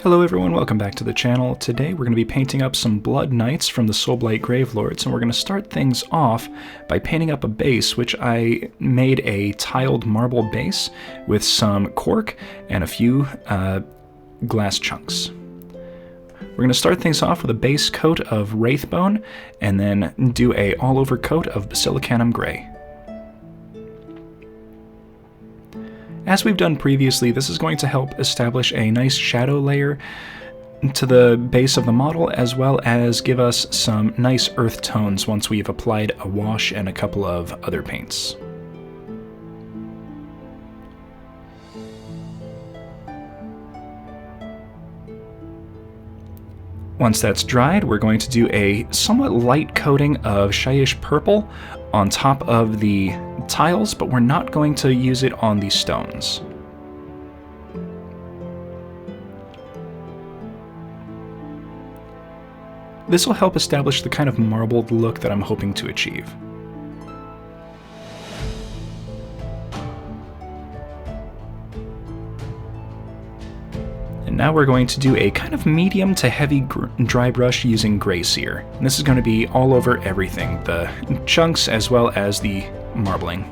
Hello everyone, welcome back to the channel. Today we're going to be painting up some Blood Knights from the Soulblight Gravelords, and we're going to start things off by painting up a base, which I made a tiled marble base with some cork and a few glass chunks. We're going to start things off with a base coat of Wraithbone, and then do a all-over coat of Basilicanum Grey. As we've done previously, this is going to help establish a nice shadow layer to the base of the model, as well as give us some nice earth tones once we've applied a wash and a couple of other paints. Once that's dried, we're going to do a somewhat light coating of Shyish Purple on top of the tiles, but we're not going to use it on the stones. This will help establish the kind of marbled look that I'm hoping to achieve. And now we're going to do a kind of medium to heavy dry brush using Gray Seer. And this is going to be all over everything, the chunks as well as the marbling.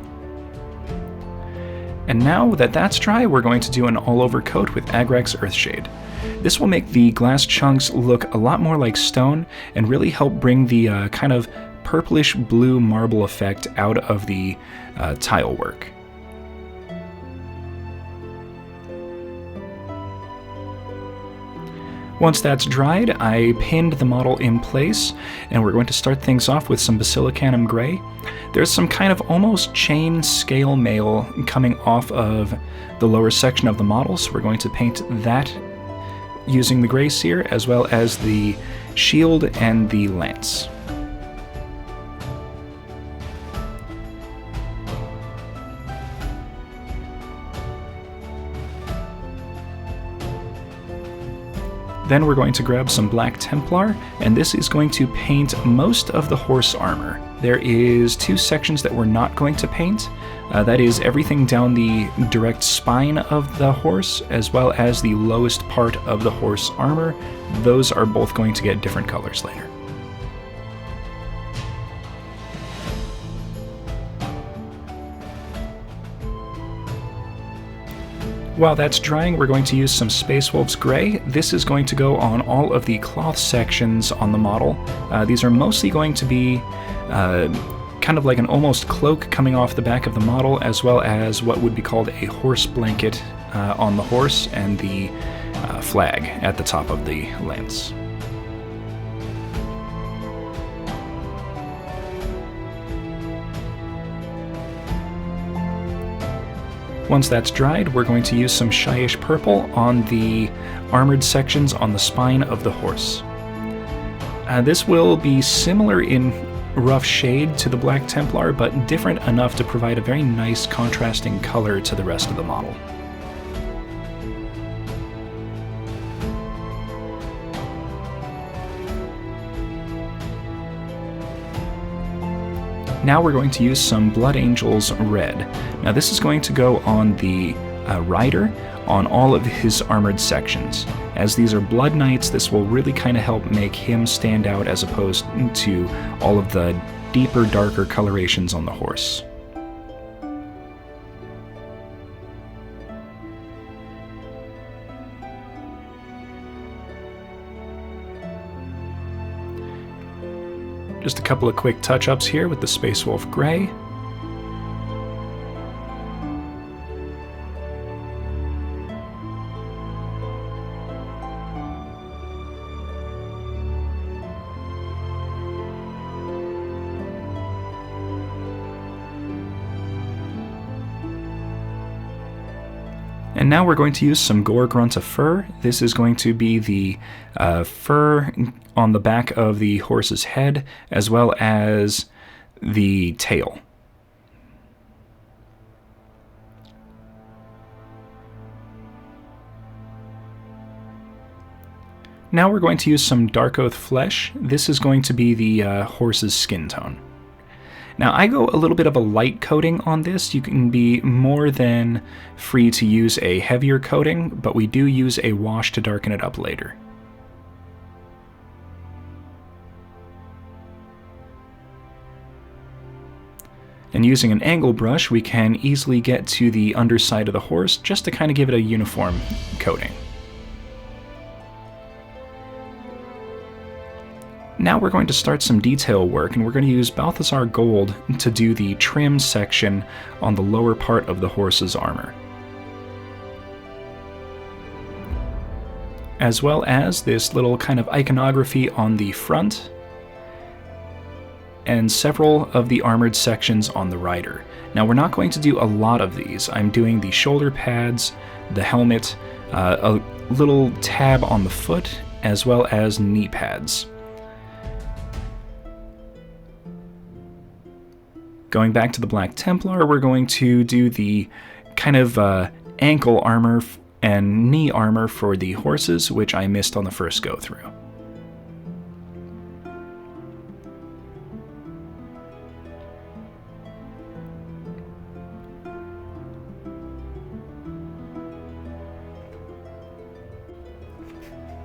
And now that that's dry, we're going to do an all-over coat with Agrax Earthshade. This will make the glass chunks look a lot more like stone and really help bring the kind of purplish blue marble effect out of the tile work. Once that's dried, I pinned the model in place, and we're going to start things off with some Basilicanum Grey. There's some kind of almost chain scale mail coming off of the lower section of the model, so we're going to paint that using the Gray Seer, as well as the shield and the lance. Then we're going to grab some black Templar, and this is going to paint most of the horse armor. There is two sections that we're not going to paint. That is everything down the direct spine of the horse, as well as the lowest part of the horse armor. Those are both going to get different colors later. While that's drying, we're going to use some Space Wolves Grey. This is going to go on all of the cloth sections on the model. These are mostly going to be kind of like an almost cloak coming off the back of the model, as well as what would be called a horse blanket on the horse, and the flag at the top of the lance. Once that's dried, we're going to use some Shyish Purple on the armored sections on the spine of the horse. This will be similar in rough shade to the Black Templar, but different enough to provide a very nice contrasting color to the rest of the model. Now we're going to use some Blood Angels Red. Now this is going to go on the rider on all of his armored sections. As these are Blood Knights, this will really kind of help make him stand out as opposed to all of the deeper, darker colorations on the horse. Just a couple of quick touch-ups here with the Space Wolf Grey. And now we're going to use some Gore Grunta fur. This is going to be the fur on the back of the horse's head, as well as the tail. Now we're going to use some Darkoath flesh. This is going to be the horse's skin tone. Now I go a little bit of a light coating on this. You can be more than free to use a heavier coating, but we do use a wash to darken it up later. And using an angle brush, we can easily get to the underside of the horse just to kind of give it a uniform coating. Now we're going to start some detail work, and we're going to use Balthasar Gold to do the trim section on the lower part of the horse's armor, as well as this little kind of iconography on the front, and several of the armored sections on the rider. Now we're not going to do a lot of these. I'm doing the shoulder pads, the helmet, a little tab on the foot, as well as knee pads. Going back to the Black Templar, we're going to do the kind of ankle armor and knee armor for the horses, which I missed on the first go through.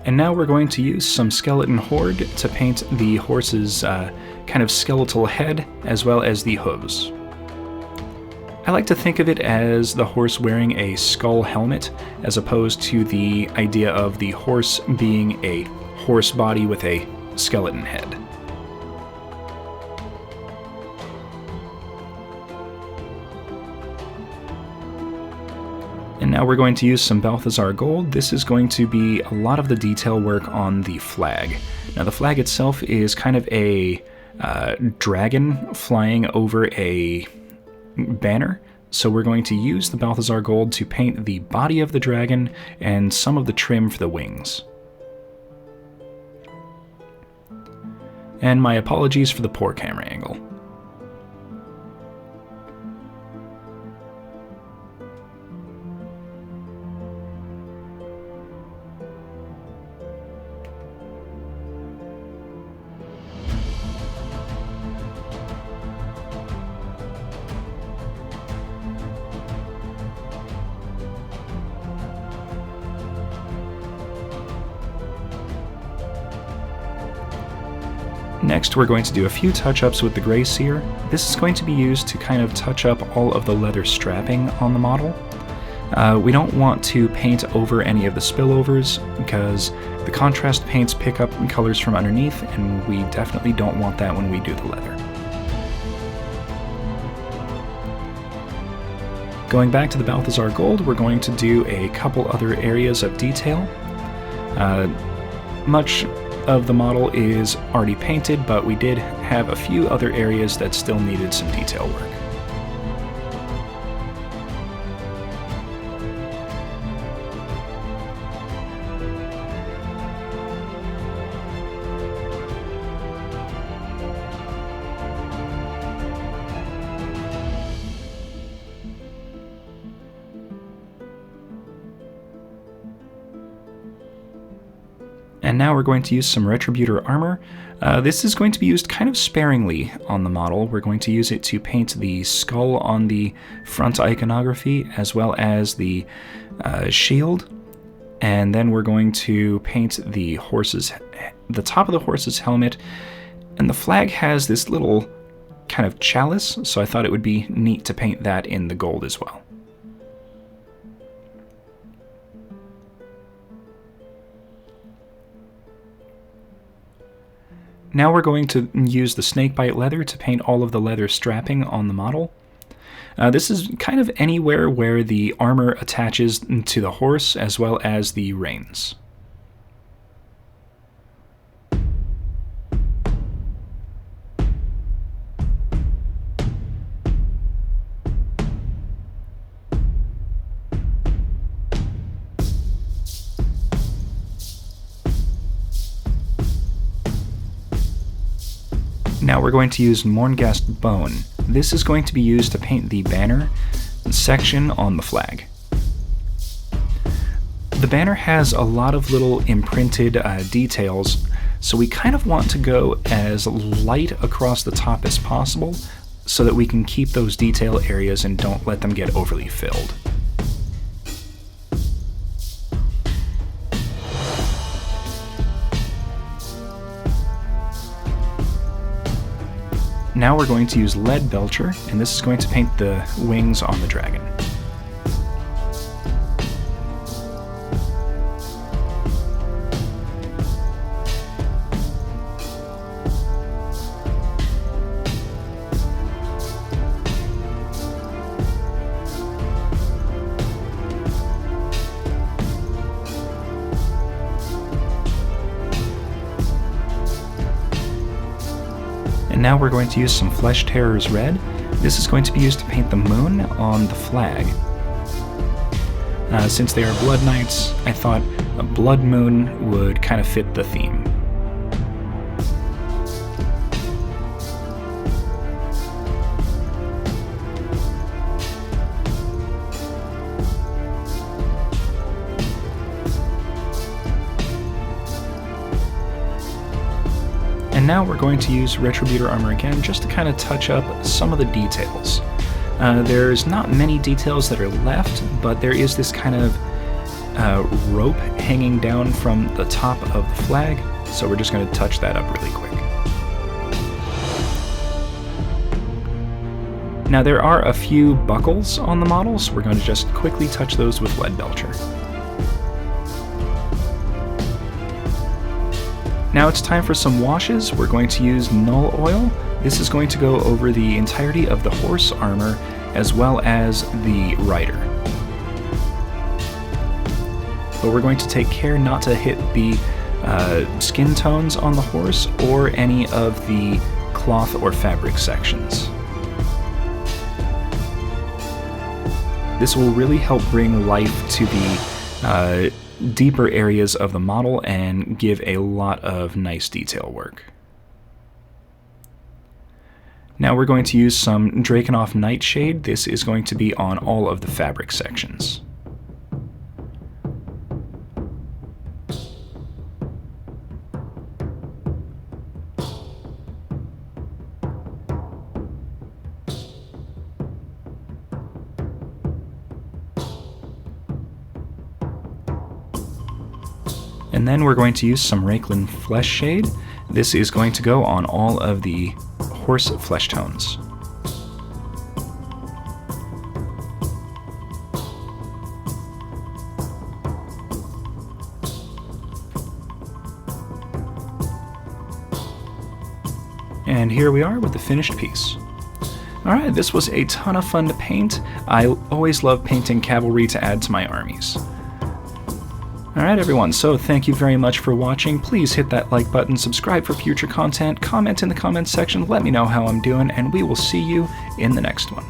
And now we're going to use some skeleton horde to paint the horse's kind of skeletal head, as well as the hooves. I like to think of it as the horse wearing a skull helmet, as opposed to the idea of the horse being a horse body with a skeleton head. And now we're going to use some Balthasar Gold. This is going to be a lot of the detail work on the flag. Now the flag itself is kind of a dragon flying over a banner, so we're going to use the Balthasar Gold to paint the body of the dragon and some of the trim for the wings. And my apologies for the poor camera angle. Next, we're going to do a few touch-ups with the Gray Seer. This is going to be used to kind of touch up all of the leather strapping on the model. We don't want to paint over any of the spillovers, because the contrast paints pick up colors from underneath, and we definitely don't want that when we do the leather. Going back to the Balthasar Gold, we're going to do a couple other areas of detail. Much of the model is already painted, but we did have a few other areas that still needed some detail work. And now we're going to use some Retributor armor. This is going to be used kind of sparingly on the model. We're going to use it to paint the skull on the front iconography, as well as the shield. And then we're going to paint the top of the horse's helmet. And the flag has this little kind of chalice, so I thought it would be neat to paint that in the gold as well. Now we're going to use the Snakebite leather to paint all of the leather strapping on the model. This is kind of anywhere where the armor attaches to the horse, as well as the reins. Now we're going to use Mourngast Bone. This is going to be used to paint the banner section on the flag. The banner has a lot of little imprinted details, so we kind of want to go as light across the top as possible, so that we can keep those detail areas and don't let them get overly filled. Now we're going to use Leadbelcher, and this is going to paint the wings on the dragon. And now we're going to use some Flesh Terror's Red. This is going to be used to paint the moon on the flag. Since they are Blood Knights, I thought a blood moon would kind of fit the theme. And now we're going to use Retributor armor again, just to kind of touch up some of the details. There's not many details that are left, but there is this kind of rope hanging down from the top of the flag, so we're just going to touch that up really quick. Now there are a few buckles on the model, so we're going to just quickly touch those with Leadbelcher. Now it's time for some washes. We're going to use Null Oil. This is going to go over the entirety of the horse armor as well as the rider. But we're going to take care not to hit the skin tones on the horse or any of the cloth or fabric sections. This will really help bring life to the deeper areas of the model and give a lot of nice detail work. Now we're going to use some Drakenhof Nightshade. This is going to be on all of the fabric sections. And then we're going to use some Reikland Fleshshade. This is going to go on all of the horse flesh tones. And here we are with the finished piece. Alright, this was a ton of fun to paint. I always love painting cavalry to add to my armies. Alright everyone, so thank you very much for watching. Please hit that like button, subscribe for future content, comment in the comments section, let me know how I'm doing, and we will see you in the next one.